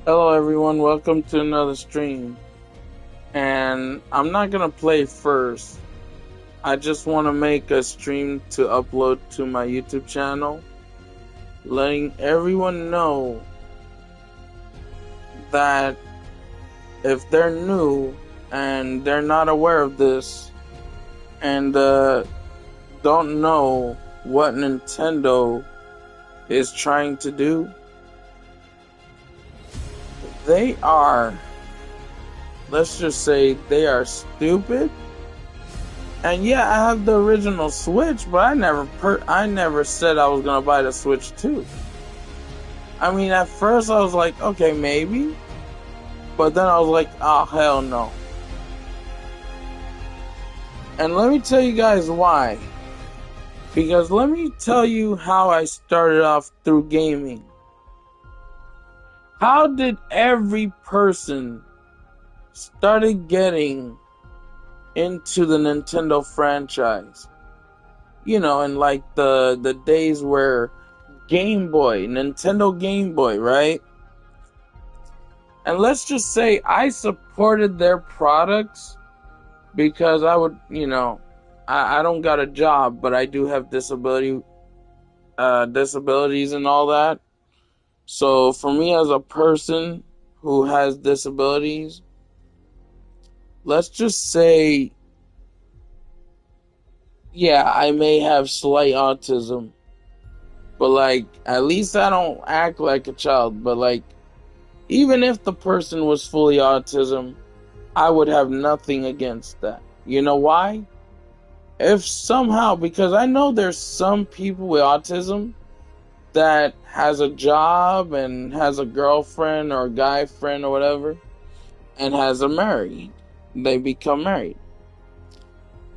Hello everyone, welcome to another stream. And I'm not gonna play first. I just want to make a stream to upload to my YouTube channel, letting everyone know that if they're new and they're not aware of this and don't know what Nintendo is trying to do, they are, let's just say, they are stupid. And yeah, I have the original Switch, but I never said I was gonna buy the Switch 2. I mean, at first I was like, okay, maybe, but then I was like, oh hell no. And let me tell you guys why. Because let me tell you how I started off through gaming. How did every person started getting into the Nintendo franchise? You know, in like the days where Nintendo Game Boy, right? And let's just say I supported their products because I would, I don't got a job, but I do have disabilities and all that. So for me as a person who has disabilities, let's just say, yeah, I may have slight autism, but like, at least I don't act like a child. But like, even if the person was fully autism, I would have nothing against that. You know why? If somehow, because I know there's some people with autism that has a job and has a girlfriend or a guy friend or whatever, and has a married, they become married.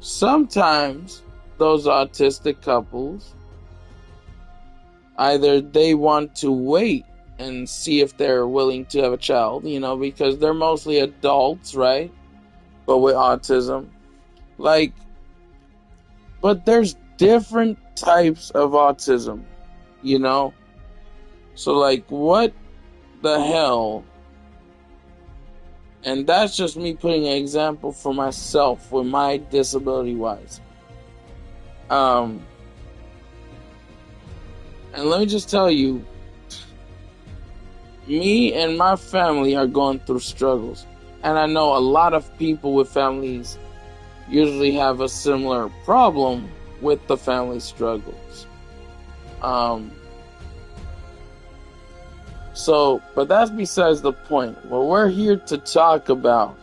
Sometimes those autistic couples, either they want to wait and see if they're willing to have a child, because they're mostly adults, right? But with autism. Like, but there's different types of autism, you know? So, like, what the hell? And that's just me putting an example for myself with my disability wise. And let me just tell you, me and my family are going through struggles. And I know a lot of people with families usually have a similar problem with the family struggles. But that's besides the point. What we're here to talk about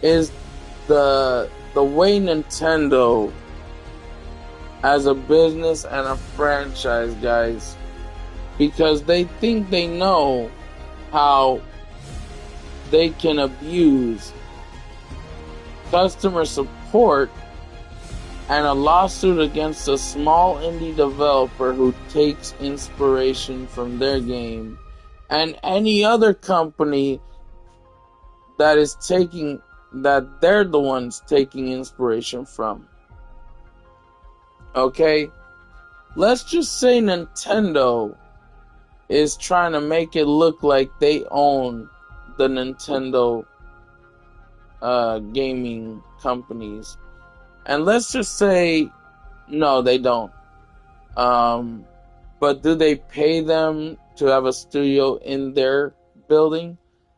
is the way Nintendo, as a business and a franchise, guys, because they think they know how they can abuse customer support and a lawsuit against a small indie developer who takes inspiration from their game and any other company that they're the ones taking inspiration from. Okay? Let's just say Nintendo is trying to make it look like they own the Nintendo gaming companies. And let's just say, no, they don't. But do they pay them to have a studio in their building?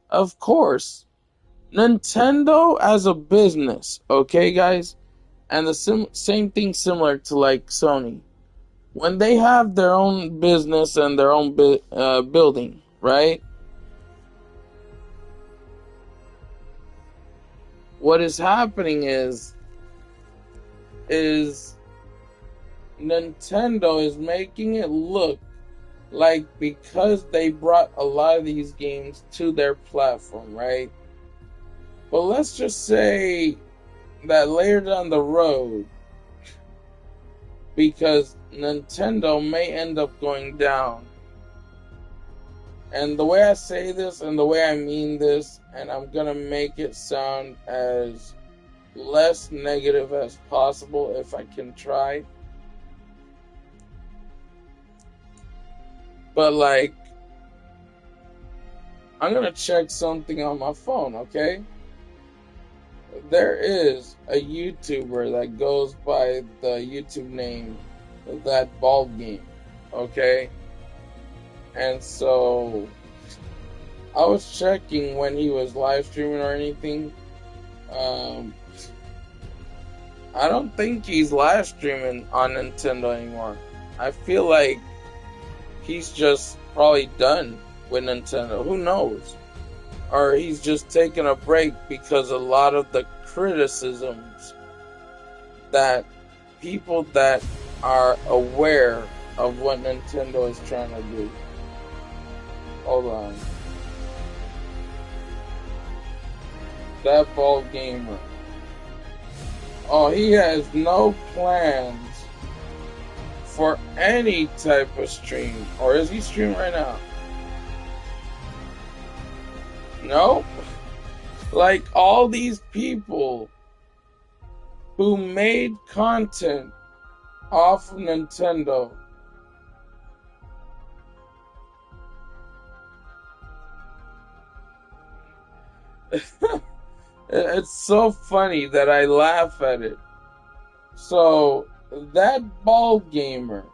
Of course. Nintendo as a business, okay, guys? And the same thing similar to like Sony. When they have their own business and their own building, right? What is happening is Nintendo is making it look like because they brought a lot of these games to their platform, right? But let's just say that later down the road, because Nintendo may end up going down. And the way I say this and the way I mean this, and I'm gonna make it sound as less negative as possible if I can try. But like, I'm gonna check something on my phone, okay? There is a YouTuber that goes by the YouTube name That Bald Game, okay? And so I was checking when he was live streaming or anything. Um, I don't think he's live streaming on Nintendo anymore. I feel like he's just probably done with Nintendo. Who knows? Or he's just taking a break because a lot of the criticisms that people that are aware of what Nintendo is trying to do. Hold on. That Bald Gamer. Oh, he has no plans for any type of stream. Or is he streaming right now? Nope. Like all these people who made content off of Nintendo. It's so funny that I laugh at it. So, that Bald Gamer,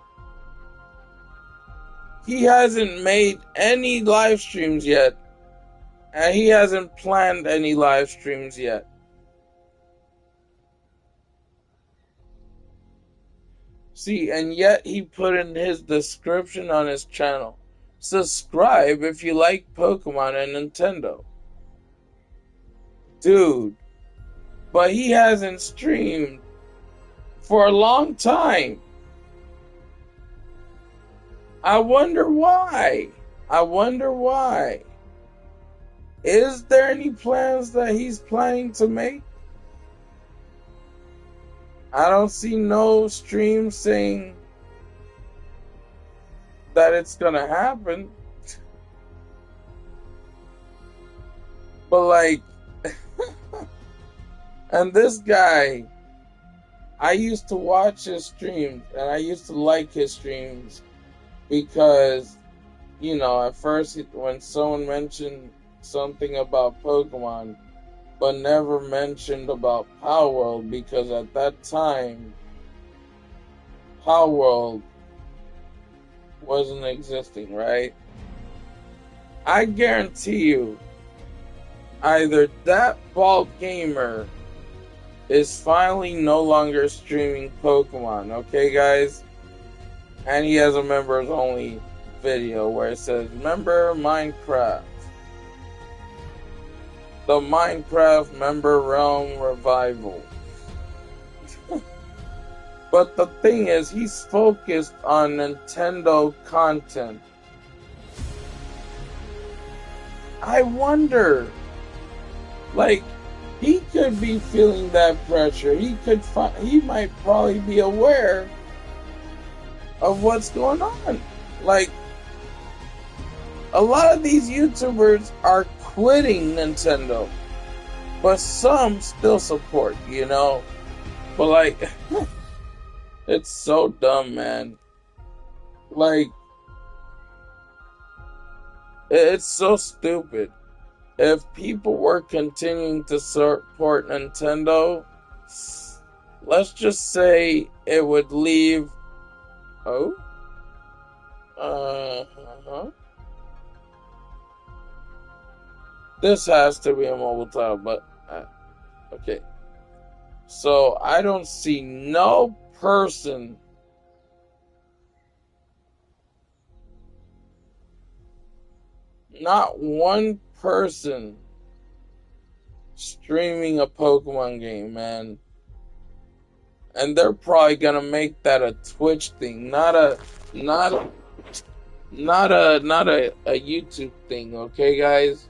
he hasn't made any live streams yet, and he hasn't planned any live streams yet. See, and yet he put in his description on his channel, subscribe if you like Pokemon and Nintendo. Dude, but he hasn't streamed for a long time. I wonder why. I wonder why. Is there any plans that he's planning to make? I don't see no stream saying that it's gonna happen. But like, and this guy, I used to watch his streams and I used to like his streams because, you know, at first when someone mentioned something about Pokemon, but never mentioned about Palworld, because at that time, Palworld wasn't existing, right? I guarantee you, either that Bald Gamer is finally no longer streaming Pokemon, okay, guys? And he has a members only video where it says, Member Minecraft. The Minecraft Member Realm Revival. But the thing is, he's focused on Nintendo content. I wonder, like, he could be feeling that pressure. He might probably be aware of what's going on. Like, a lot of these YouTubers are quitting Nintendo, but some still support, you know? But like, it's so dumb, man. Like, it's so stupid. If people were continuing to support Nintendo, let's just say it would leave. Oh? Uh-huh. This has to be a mobile title, but okay. So I don't see no person not one person streaming a Pokemon game, man. And they're probably gonna make that a Twitch thing, not a YouTube thing, okay, guys?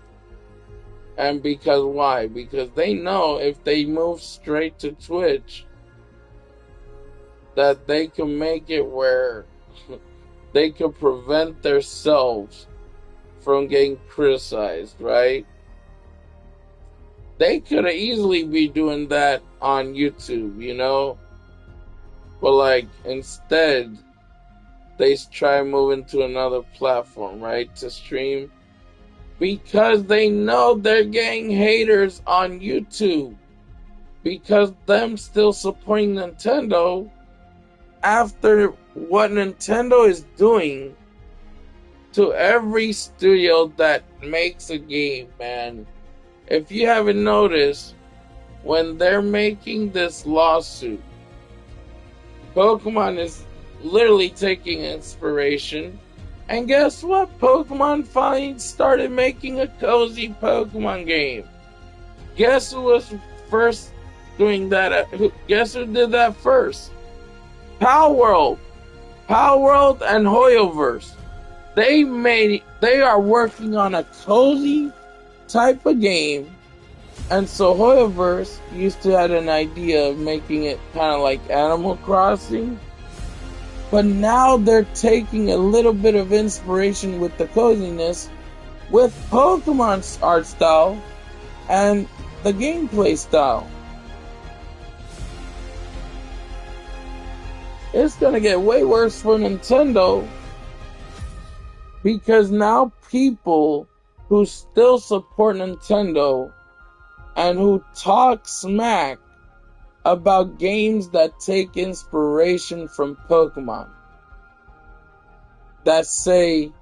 And because why? Because they know if they move straight to Twitch, that they can make it where they could prevent themselves from getting criticized, right? They could easily be doing that on YouTube, you know? But like, instead, they try moving to another platform, right? To stream. because they know they're getting haters on YouTube. Because them still supporting Nintendo after what Nintendo is doing to every studio that makes a game, man. If you haven't noticed, when they're making this lawsuit, Pokemon is literally taking inspiration. And guess what? Pokemon finally started making a cozy Pokemon game. Guess who was first doing that? Guess who did that first? Palworld. Palworld and Hoyoverse. They are working on a cozy type of game. And so Hoyoverse used to have an idea of making it kind of like Animal Crossing. But now they're taking a little bit of inspiration with the coziness with Pokemon's art style and the gameplay style. It's gonna get way worse for Nintendo because now people who still support Nintendo and who talk smack about games that take inspiration from Pokemon, that say,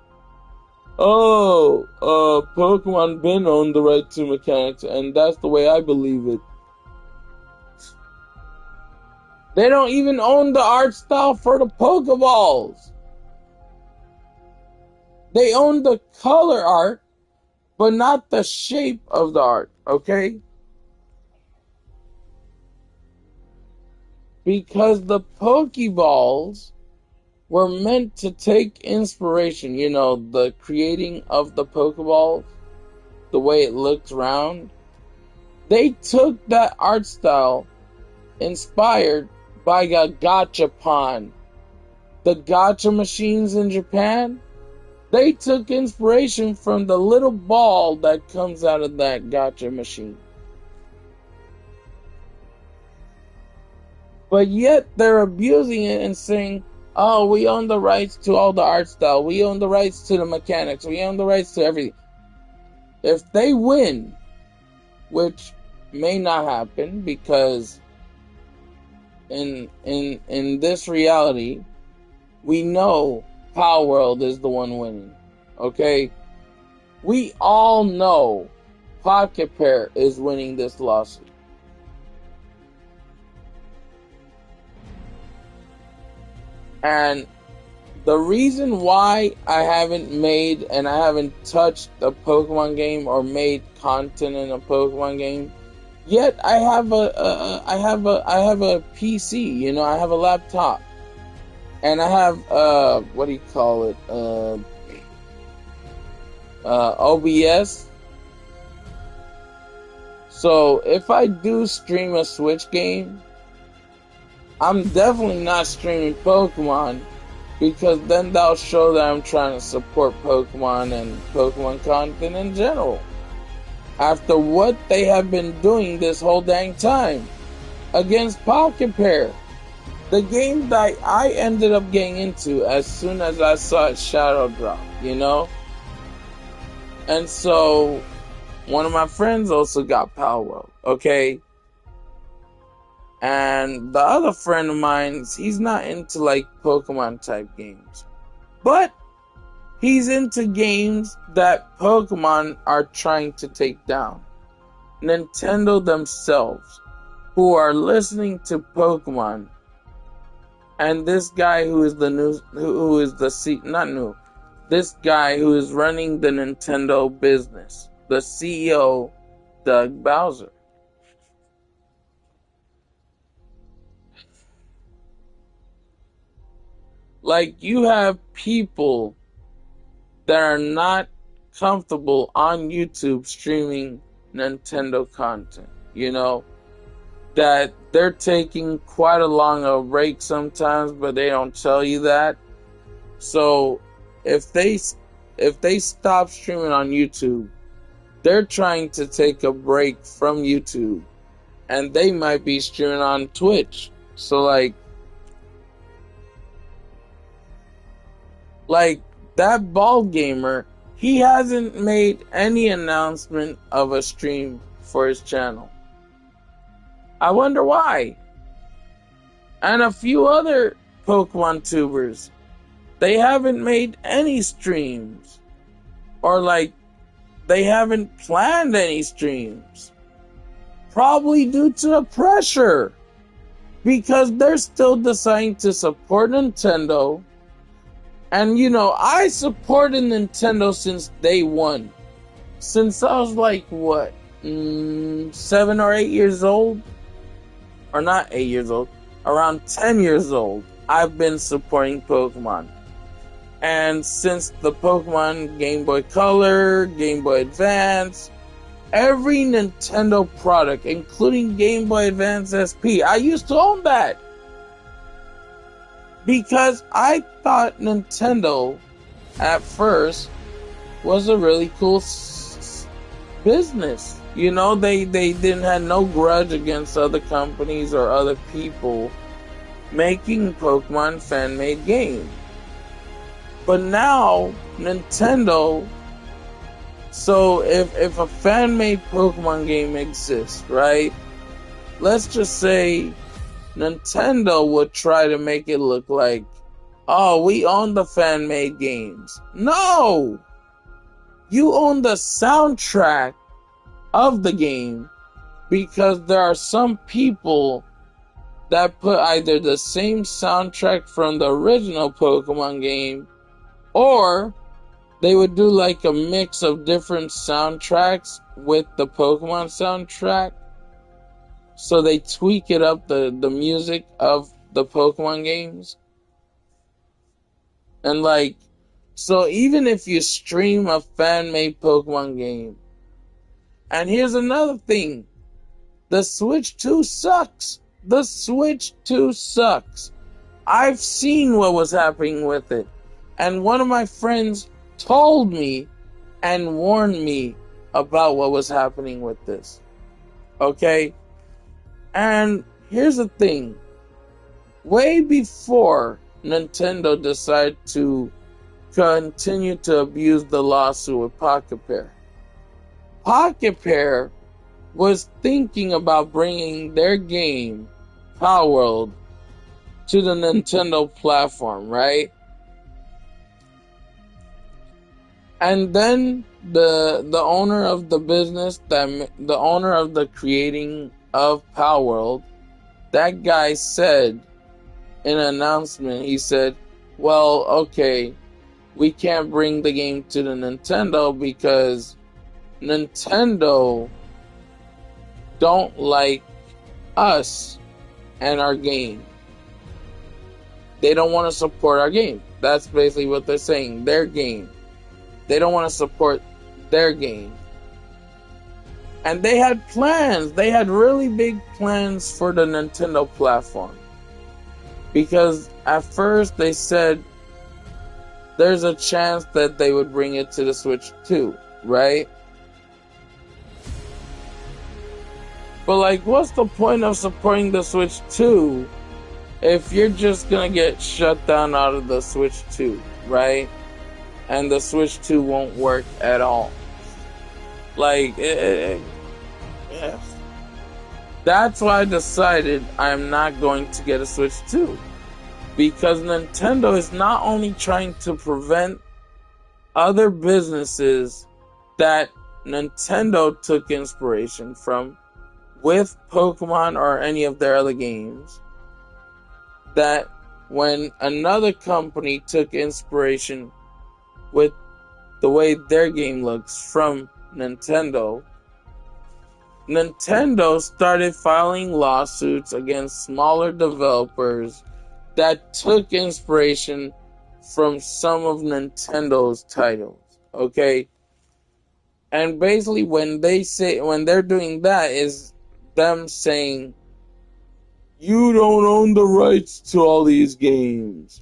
Pokemon been owned the right to mechanics, and that's the way I believe it. They don't even own the art style for the Pokeballs. They own the color art, but not the shape of the art, okay? Because the Pokeballs were meant to take inspiration, the creating of the Pokeballs, the way it looks round. They took that art style inspired by a gachapon. The gacha machines in Japan, they took inspiration from the little ball that comes out of that gacha machine. But yet they're abusing it and saying, oh, we own the rights to all the art style. We own the rights to the mechanics. We own the rights to everything. If they win, which may not happen because in this reality, we know Palworld is the one winning. Okay? We all know Pocket Pair is winning this lawsuit. And the reason why I haven't made and I haven't touched a Pokemon game or made content in a Pokemon game, yet I have I have a PC, I have a laptop. And I have what do you call it? OBS. So if I do stream a Switch game, I'm definitely not streaming Pokemon, because then that'll show that I'm trying to support Pokemon and Pokemon content in general. After what they have been doing this whole dang time against Pocket Pair, the game that I ended up getting into as soon as I saw it shadow drop, And so one of my friends also got Palworld, okay? And the other friend of mine, he's not into like Pokemon type games. But he's into games that Pokemon are trying to take down. Nintendo themselves, who are listening to Pokemon. And this guy this guy who is running the Nintendo business, the CEO, Doug Bowser. Like, you have people that are not comfortable on YouTube streaming Nintendo content, that they're taking quite a long break sometimes, but they don't tell you that. So if they stop streaming on YouTube, they're trying to take a break from YouTube, and they might be streaming on Twitch. So like that ball gamer, he hasn't made any announcement of a stream for his channel. I wonder why. And a few other Pokemon tubers, they haven't made any streams. Or like, they haven't planned any streams. Probably due to the pressure. Because they're still deciding to support Nintendo. And you know, I supported Nintendo since day one. Since I was like, what, 7 or 8 years old? Or not 8 years old, around 10 years old, I've been supporting Pokemon. And since the Pokemon Game Boy Color, Game Boy Advance, every Nintendo product, including Game Boy Advance SP, I used to own that. Because I thought Nintendo, at first, was a really cool business. You know, they didn't have no grudge against other companies or other people making Pokemon fan-made games. But now, Nintendo, so if a fan-made Pokemon game exists, right? Let's just say Nintendo would try to make it look like, oh, we own the fan-made games. No! You own the soundtrack of the game, because there are some people that put either the same soundtrack from the original Pokemon game, or they would do like a mix of different soundtracks with the Pokemon soundtrack. So they tweak it up, the music of the Pokemon games. And like, so even if you stream a fan-made Pokemon game, and here's another thing, the Switch 2 sucks. The Switch 2 sucks. I've seen what was happening with it. And one of my friends told me and warned me about what was happening with this. Okay? And here's the thing. Way before Nintendo decided to continue to abuse the lawsuit with Pocket Pair, Pocket Pair was thinking about bringing their game, Palworld, to the Nintendo platform, right? And then the owner of the business, the owner of the creating of Palworld, that guy said in an announcement, he said, well, okay, we can't bring the game to the Nintendo because Nintendo don't like us and our game. They don't want to support our game. That's basically what they're saying. Their game. They don't want to support their game. And they had plans. They had really big plans for the Nintendo platform. Because at first they said there's a chance that they would bring it to the Switch 2, right? But like, what's the point of supporting the Switch 2 if you're just gonna get shut down out of the Switch 2, right? And the Switch 2 won't work at all. Like, yeah. That's why I decided I'm not going to get a Switch 2. Because Nintendo is not only trying to prevent other businesses that Nintendo took inspiration from with Pokemon or any of their other games, that when another company took inspiration with the way their game looks from Nintendo, Nintendo started filing lawsuits against smaller developers that took inspiration from some of Nintendo's titles, okay? And basically when they're doing that is them saying, you don't own the rights to all these games.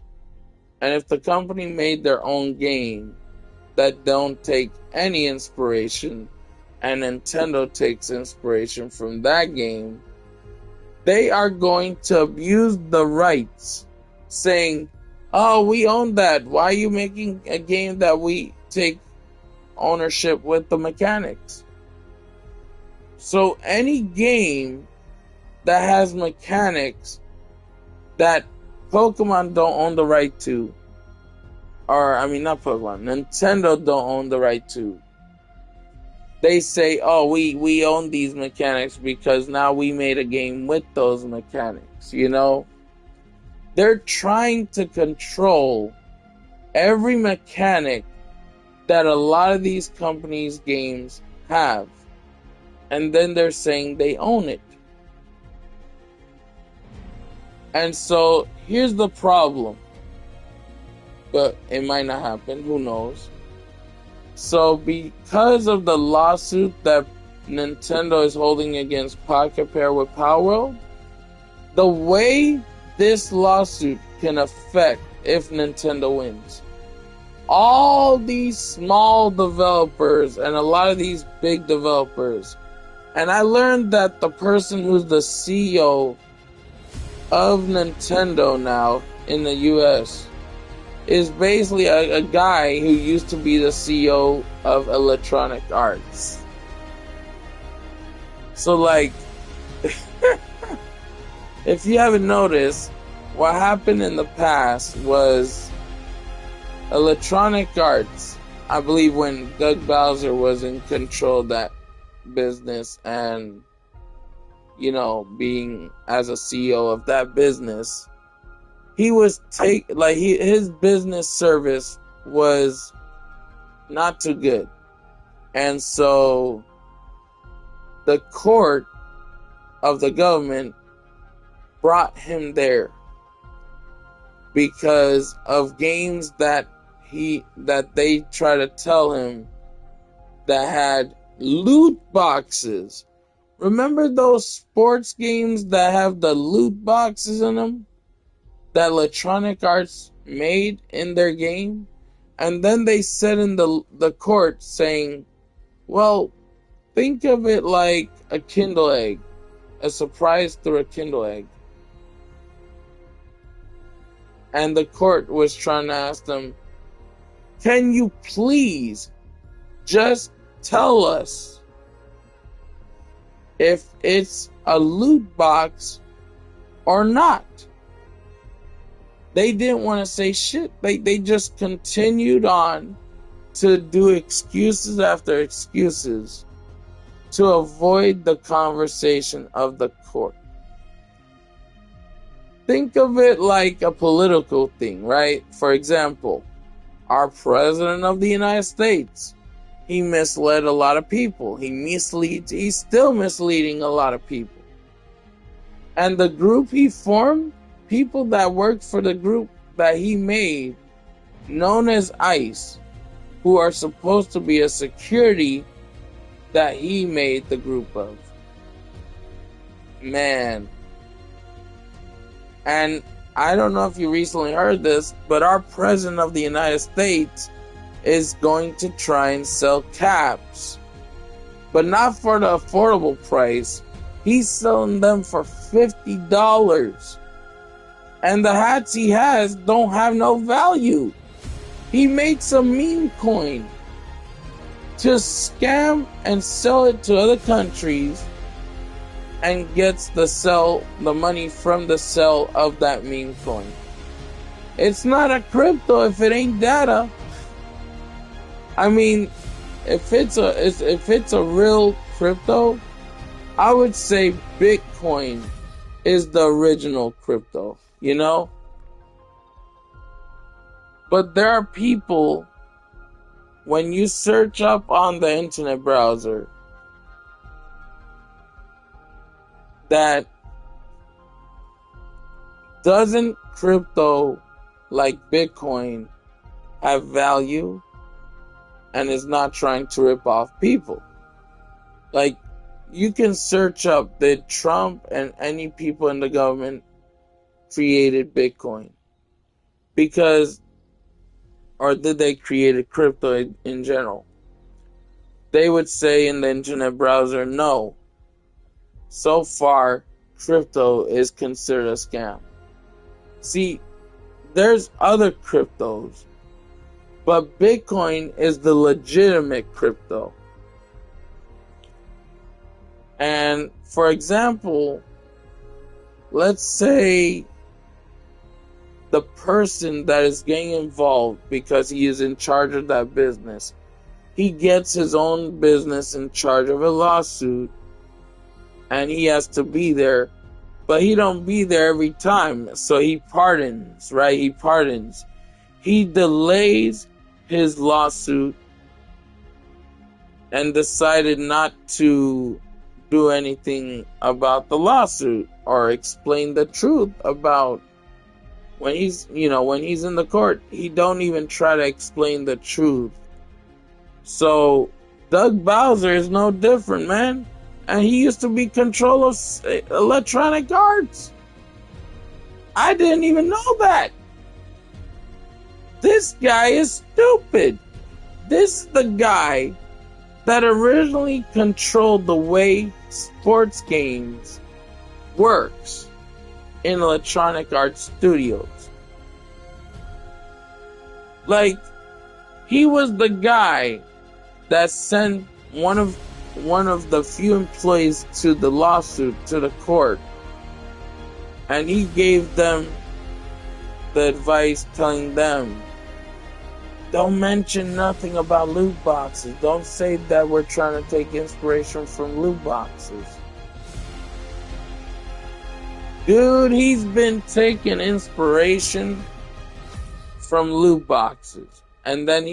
And if the company made their own game that don't take any inspiration, and Nintendo takes inspiration from that game, they are going to abuse the rights, saying, oh, we own that. Why are you making a game that we take ownership with the mechanics. So any game that has mechanics that Pokemon don't own the right to, or I mean not Pokemon, Nintendo don't own the right to. They say, oh, we own these mechanics because now we made a game with those mechanics, you know? They're trying to control every mechanic that a lot of these companies' games have. And then they're saying they own it. And so here's the problem. But it might not happen, who knows? So because of the lawsuit that Nintendo is holding against Pocket Pair with Power World, the way this lawsuit can affect if Nintendo wins, all these small developers and a lot of these big developers, and I learned that the person who's the CEO of Nintendo now in the US is basically a guy who used to be the CEO of Electronic Arts. So like, if you haven't noticed, what happened in the past was Electronic Arts, I believe when Doug Bowser was in control of that business and, you know, being as a CEO of that business, he was his business service was not too good. And so the court of the government brought him there because of games that they try to tell him that had loot boxes. Remember those sports games that have the loot boxes in them that Electronic Arts made in their game? And then they said in the court saying, well, think of it like a Kindle egg, a surprise through a Kindle egg. And the court was trying to ask them, can you please just tell us if it's a loot box or not? They didn't want to say shit. They just continued on to do excuses after excuses to avoid the conversation of the court. Think of it like a political thing, right? For example, our president of the United States, he misled a lot of people. He's still misleading a lot of people. And the group he formed, people that worked for the group that he made, known as ICE, who are supposed to be a security that he made the group of. Man. And I don't know if you recently heard this, but our president of the United States is going to try and sell caps. But not for the affordable price. He's selling them for $50. And the hats he has don't have no value. He makes a meme coin to scam and sell it to other countries and gets the money from the sale of that meme coin. It's not a crypto if it ain't data. I mean, if it's a real crypto, I would say Bitcoin is the original crypto, you know? But there are people, when you search up on the internet browser, that doesn't crypto like Bitcoin have value and is not trying to rip off people. Like, you can search up, did Trump and any people in the government created Bitcoin? Because, or did they create a crypto in general? They would say in the internet browser, no. So far, crypto is considered a scam. See, there's other cryptos But Bitcoin is the legitimate crypto. And for example, let's say the person that is getting involved because he is in charge of that business, he gets his own business in charge of a lawsuit and he has to be there, but he don't be there every time. So he pardons, right? He pardons. He delays his lawsuit and decided not to do anything about the lawsuit or explain the truth about when he's in the court. He don't even try to explain the truth. So Doug Bowser is no different, man. And he used to be control of Electronic Arts. I didn't even know that. This guy is stupid. This is the guy that originally controlled the way sports games works in Electronic Arts Studios. Like, he was the guy that sent one of the few employees to the lawsuit, to the court, and he gave them the advice telling them, don't mention nothing about loot boxes. Don't say that we're trying to take inspiration from loot boxes. Dude, he's been taking inspiration from loot boxes. And then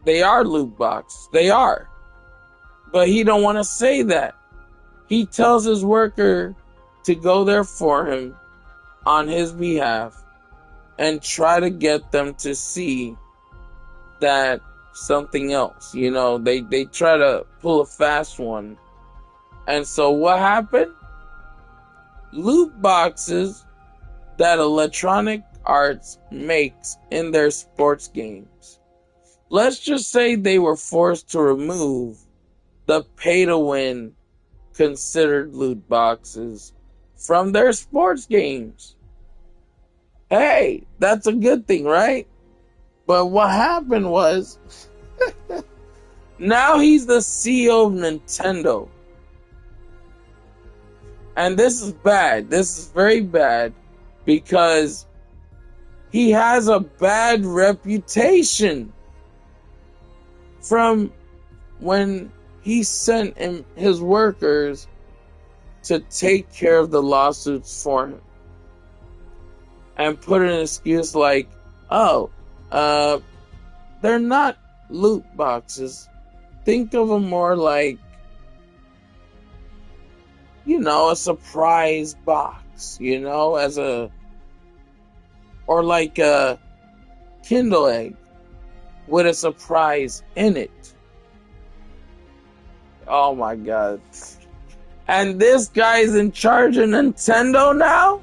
they are loot boxes. They are. But he don't want to say that. He tells his worker to go there for him on his behalf and try to get them to see that something else. They try to pull a fast one. And so what happened? Loot boxes that Electronic Arts makes in their sports games. Let's just say they were forced to remove the pay-to-win considered loot boxes from their sports games. Hey, that's a good thing, right? But what happened was, now he's the CEO of Nintendo. And this is bad. This is very bad because he has a bad reputation from when he sent his workers to take care of the lawsuits for him and put an excuse like, oh, they're not loot boxes. Think of them more like, a surprise box, or like a Kindle egg with a surprise in it. Oh my God. And this guy's in charge of Nintendo now?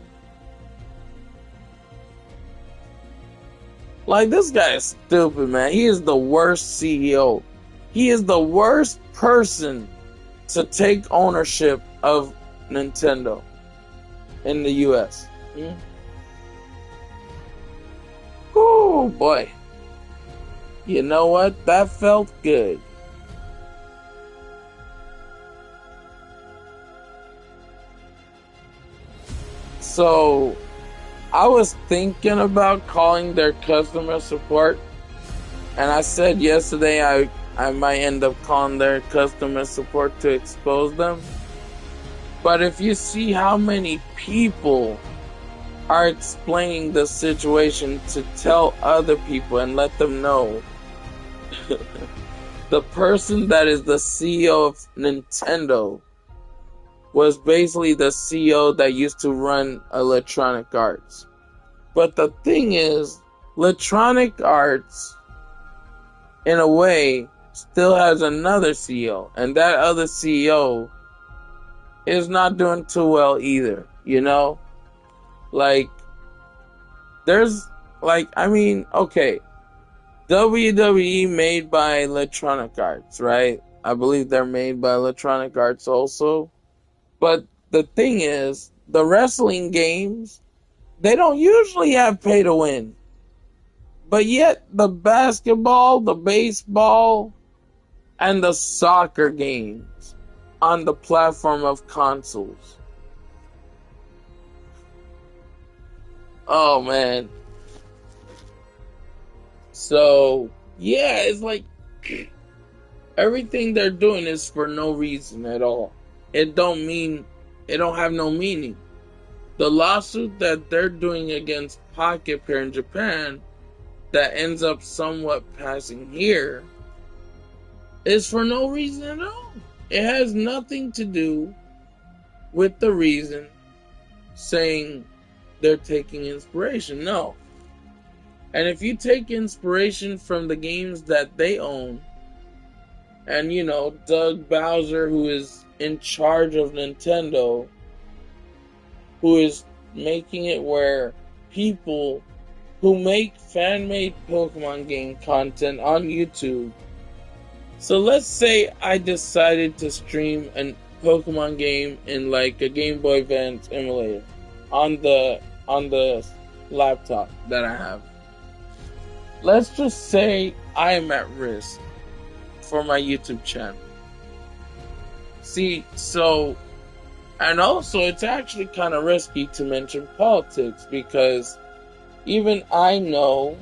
Like, this guy is stupid, man. He is the worst CEO. He is the worst person to take ownership of Nintendo in the US. Oh boy. You know what? That felt good. So, I was thinking about calling their customer support, and I said yesterday I might end up calling their customer support to expose them. But if you see how many people are explaining the situation to tell other people and let them know, the person that is the CEO of Nintendo was basically the CEO that used to run Electronic Arts. But the thing is, Electronic Arts, in a way, still has another CEO. And that other CEO is not doing too well either, Like, there's, okay, WWE made by Electronic Arts, right? I believe they're made by Electronic Arts also. But the thing is, the wrestling games, they don't usually have pay to win. But yet the basketball, the baseball, and the soccer games on the platform of consoles. Oh man. So yeah, it's like everything they're doing is for no reason at all. It don't have no meaning. The lawsuit that they're doing against Pocket Pair in Japan that ends up somewhat passing here is for no reason at all. It has nothing to do with the reason saying they're taking inspiration. No. And if you take inspiration from the games that they own, and Doug Bowser, who is in charge of Nintendo, who is making it where people who make fan-made Pokemon game content on YouTube. So let's say I decided to stream a Pokemon game in like a Game Boy Advance emulator on the laptop that I have. Let's just say I am at risk for my YouTube channel. See, and also it's actually kind of risky to mention politics because even I know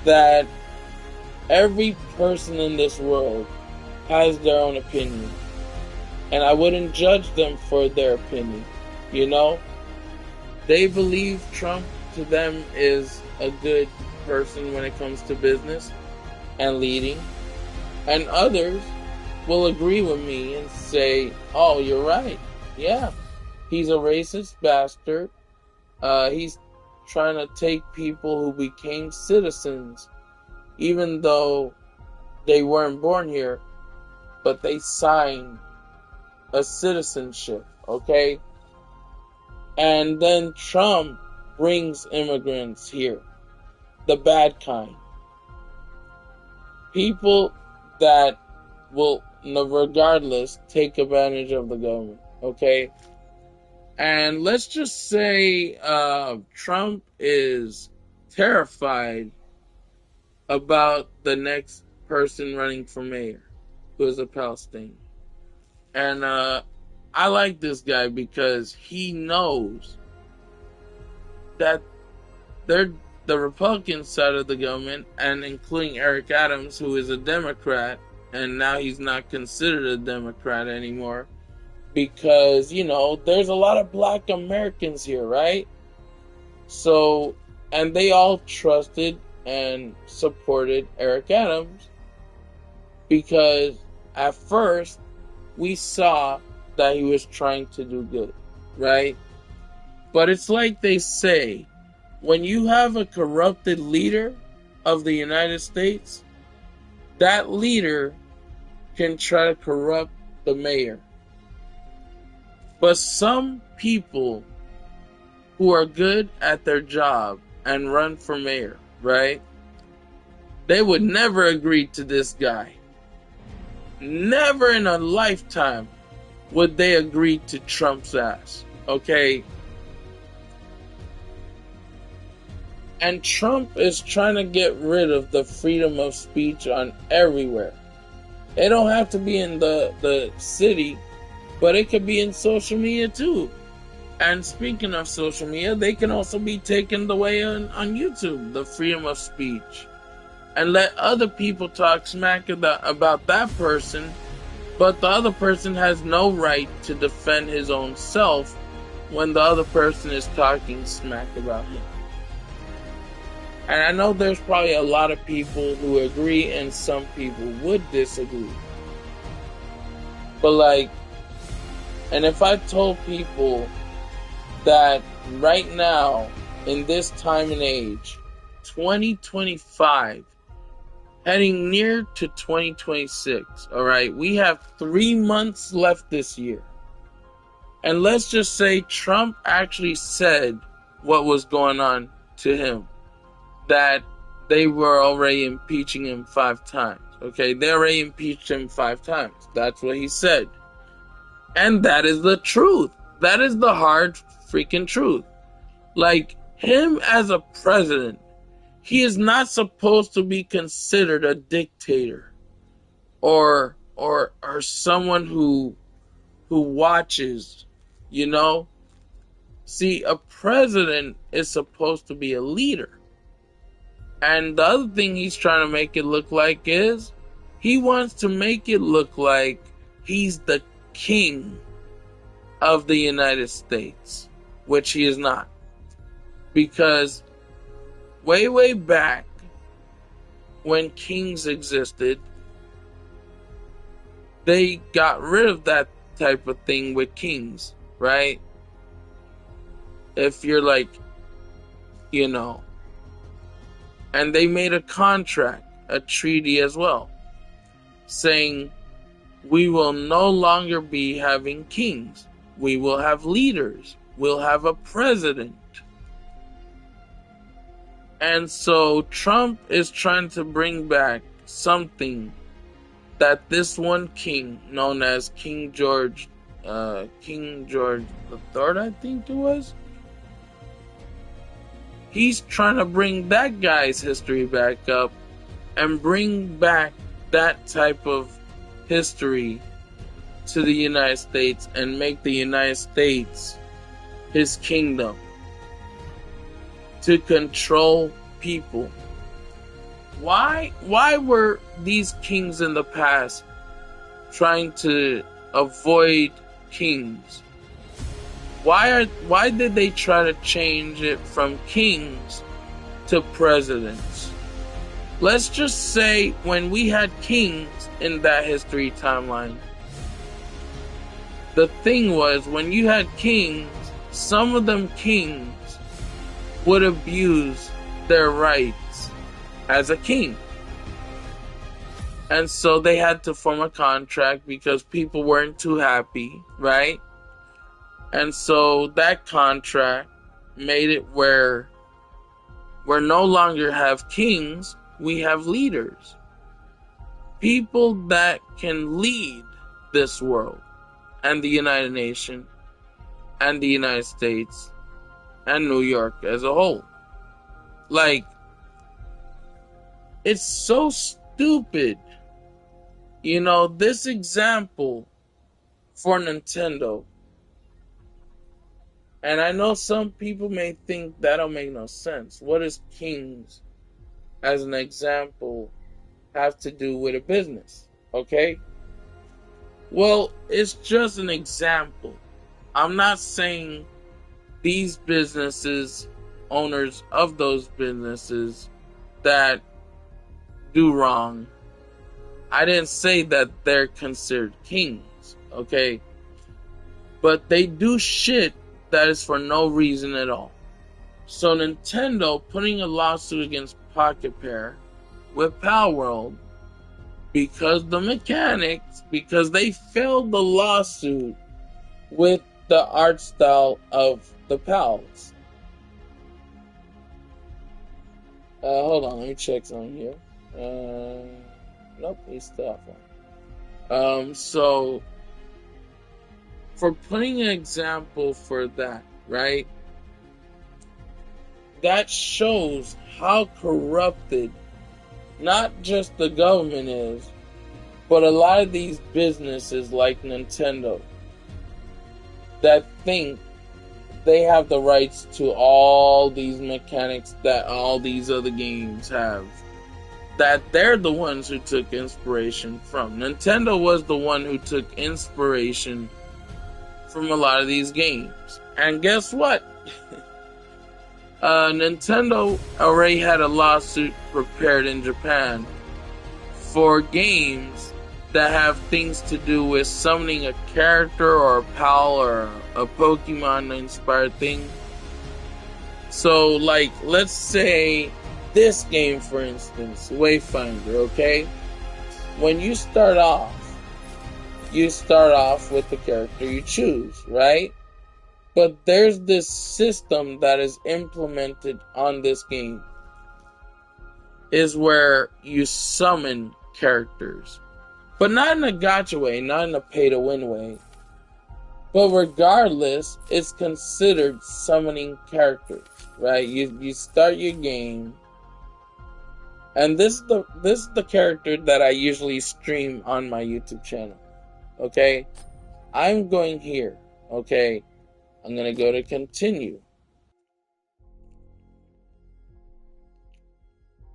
that every person in this world has their own opinion. And I wouldn't judge them for their opinion. They believe Trump to them is a good person when it comes to business and leading. And others will agree with me and say, oh, you're right. Yeah, he's a racist bastard. He's trying to take people who became citizens, even though they weren't born here, but they signed a citizenship, okay? And then Trump brings immigrants here, the bad kind. People that will, regardless, take advantage of the government, okay? And let's just say Trump is terrified about the next person running for mayor, who is a Palestinian. And I like this guy because he knows that they're the Republican side of the government, and including Eric Adams, who is a Democrat, and now he's not considered a Democrat anymore, because, there's a lot of black Americans here, right? So, and they all trusted and supported Eric Adams because at first we saw that he was trying to do good, right? But it's like they say, when you have a corrupted leader of the United States, that leader can try to corrupt the mayor. But some people who are good at their job and run for mayor, right? They would never agree to this guy. Never in a lifetime would they agree to Trump's ass, okay? And Trump is trying to get rid of the freedom of speech on everywhere. It don't have to be in the city, but it could be in social media too. And speaking of social media, they can also be taken away on YouTube, the freedom of speech. And let other people talk smack about that person, but the other person has no right to defend his own self when the other person is talking smack about him. And I know there's probably a lot of people who agree and some people would disagree. But and if I told people that right now, in this time and age, 2025, heading near to 2026, alright, we have 3 months left this year. And let's just say Trump actually said what was going on to him. That they were already impeaching him 5 times. Okay, they already impeached him 5 times. That's what he said. And that is the truth. That is the hard freaking truth. Him as a president, he is not supposed to be considered a dictator or someone who watches, you know? See, a president is supposed to be a leader. And the other thing he's trying to make it look like is he wants to make it look like he's the king of the United States, which he is not. Because way back when kings existed, they got rid of that type of thing with kings, right? If you're like, you know, and they made a contract, a treaty as well, saying we will no longer be having kings. We will have leaders. We'll have a president. And so Trump is trying to bring back something that this one king, known as King George III, I think it was, he's trying to bring that guy's history back up and bring back that type of history to the United States and make the United States his kingdom to control people. Why were these kings in the past trying to avoid kings? Why did they try to change it from kings to presidents? Let's just say when we had kings in that history timeline, the thing was, when you had kings, some of them kings would abuse their rights as a king. And so they had to form a contract because people weren't too happy, right? And so that contract made it where we no longer have kings, we have leaders. People that can lead this world and the United Nations and the United States and New York as a whole. Like, it's so stupid. You know, this example for Nintendo, and I know some people may think that don't make no sense. What does kings, as an example, have to do with a business? Okay? Well, it's just an example. I'm not saying these businesses, owners of those businesses that do wrong, I didn't say that they're considered kings, okay? But they do shit that is for no reason at all. So Nintendo putting a lawsuit against Pocket Pair with Palworld because the mechanics, because they failed the lawsuit with the art style of the Pals. Hold on, let me check something here. Nope, he's still offline. So for putting an example for that, right? That shows how corrupted not just the government is, but a lot of these businesses like Nintendo that think they have the rights to all these mechanics that all these other games have. That they're the ones who took inspiration from. Nintendo was the one who took inspiration from a lot of these games. And guess what? Nintendo already had a lawsuit prepared in Japan for games that have things to do with summoning a character or a pal or a Pokemon inspired thing. So, like, let's say this game, for instance, Wayfinder, okay? When you start off with the character you choose, right? But there's this system that is implemented on this game, is where you summon characters. But not in a gacha way, not in a pay-to-win way. But regardless, it's considered summoning characters, right? You start your game, And this is the character that I usually stream on my YouTube channel. Okay? I'm going here. Okay? I'm gonna go to continue.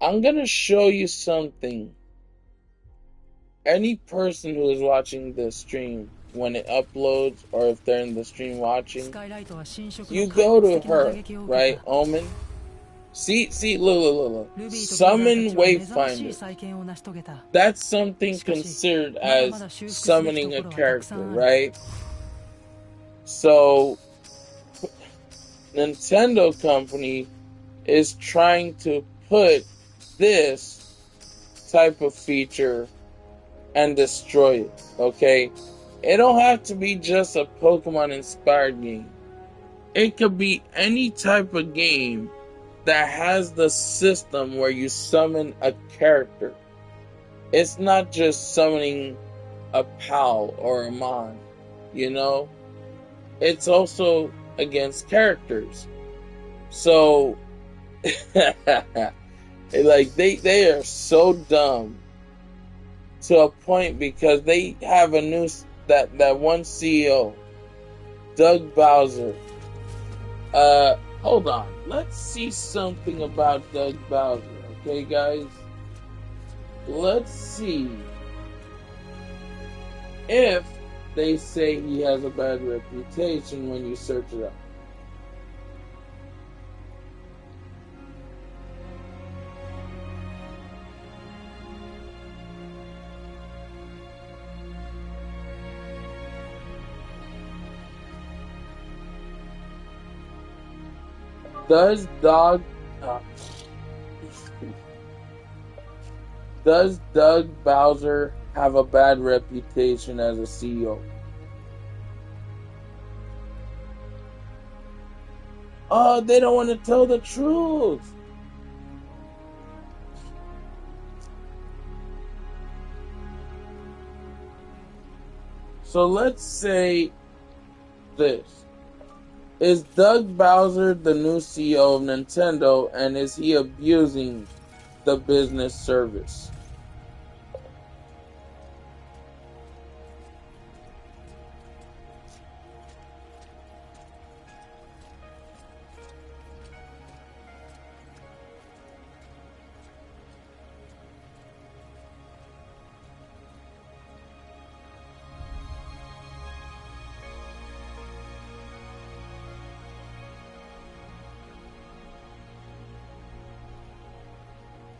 I'm gonna show you something. Any person who is watching this stream, when it uploads or if they're in the stream watching, you go to her, right? Omen. See, look. Summon Wayfinder. That's something considered as summoning a character, right? So, Nintendo company is trying to put this type of feature and destroy it, okay? It don't have to be just a Pokemon inspired game. It could be any type of game that has the system where you summon a character. It's not just summoning a pal or a mon, you know? It's also against characters. So, like, they are so dumb to a point because they have a new, that one CEO, Doug Bowser. Hold on. Let's see something about Doug Bowser, okay, guys? Let's see if they say he has a bad reputation when you search it up. Does Doug Bowser have a bad reputation as a CEO? Oh, they don't want to tell the truth. So let's say this. Is Doug Bowser the new CEO of Nintendo, and is he abusing the business service?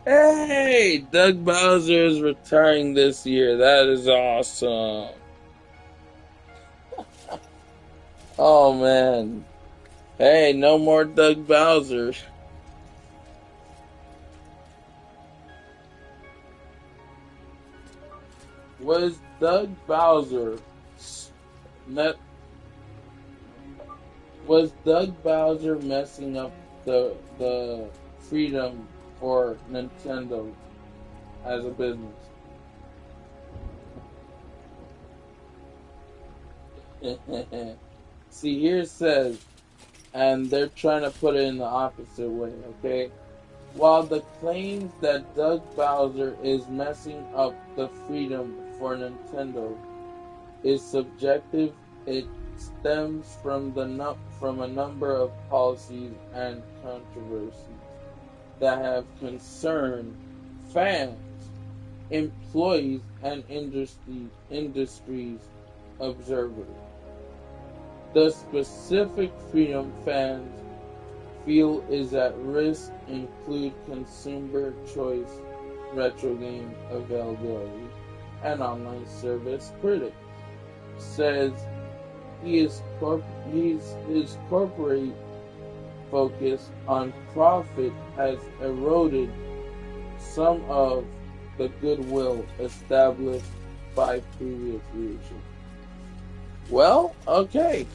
Hey, Doug Bowser is retiring this year. That is awesome. Oh man. Hey, no more Doug Bowser. Was Doug Bowser messing up the freedom for Nintendo as a business? See, here it says, and they're trying to put it in the opposite way, okay? While the claims that Doug Bowser is messing up the freedom for Nintendo is subjective, it stems from a number of policies and controversies that have concerned fans, employees, and industries observers. The specific freedom fans feel is at risk include consumer choice, retro game availability, and online service critic says his corporate focus on profit has eroded some of the goodwill established by previous leadership. Well, okay.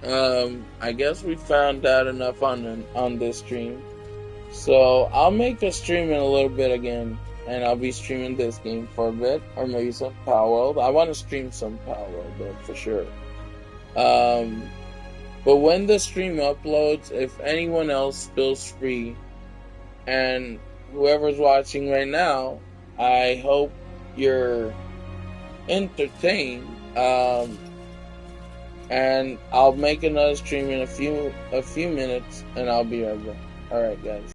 I guess we found out enough on this stream. So I'll make a stream in a little bit again, and I'll be streaming this game for a bit, or maybe some Palworld. I want to stream some Palworld though, for sure. But when the stream uploads, if anyone else feels free and whoever's watching right now, I hope you're entertained. And I'll make another stream in a few minutes, and I'll be right back. All right, guys.